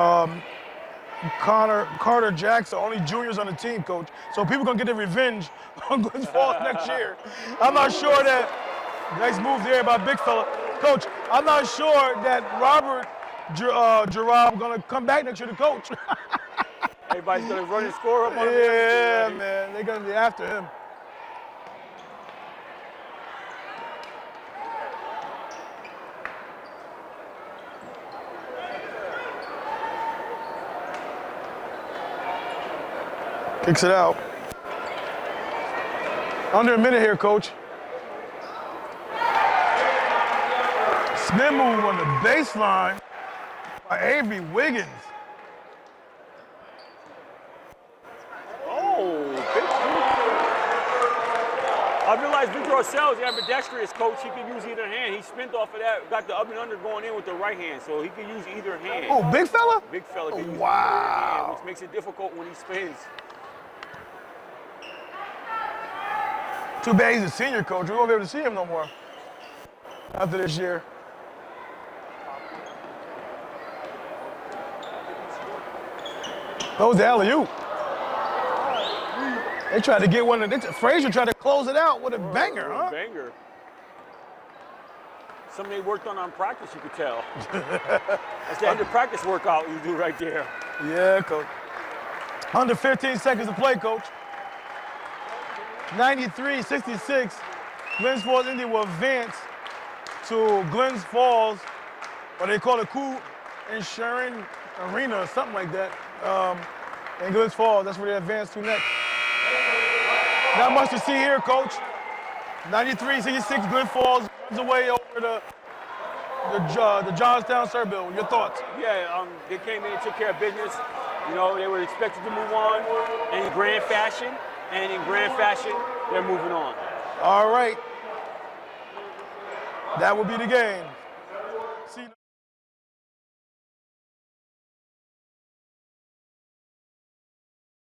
Carter Jackson, only juniors on the team, Coach. So people gonna get their revenge on Glens Falls next year. I'm not sure that, nice move there by big fella. Coach, I'm not sure that Robert Girard gonna come back next year to coach. Everybody's gonna run and score up on him. Yeah, man, they're gonna be after him. Kicks it out. Under a minute here, coach. Spin move on the baseline by Avery Wiggins. Oh, big I realized Victor Orsel's ambidextrous, coach. He can use either hand. He spinned off of that, got the up and under going in with the right hand, so he can use either hand. Oh, big fella? Big fella can use either Wow. hand, which makes it difficult when he spins. Too bad he's a senior, coach. We won't be able to see him no more after this year. That was the alley-oop. They tried to get one. Frazier tried to close it out with a banger, huh? Banger. Something they worked on practice, you could tell. That's the end of practice workout you do right there. Yeah, coach. Under 15 seconds to play, coach. 93-66. Glens Falls Indy will advance to Glens Falls, what they call a Coup Insurance Arena or something like that. In Glens Falls, that's where they advance to next. Not much to see here, coach. 93-66, Glens Falls runs away over the Johnstown Surbill. Your thoughts? Yeah, they came in and took care of business. You know, they were expected to move on in grand fashion, and in grand fashion, they're moving on. All right. That will be the game. See you.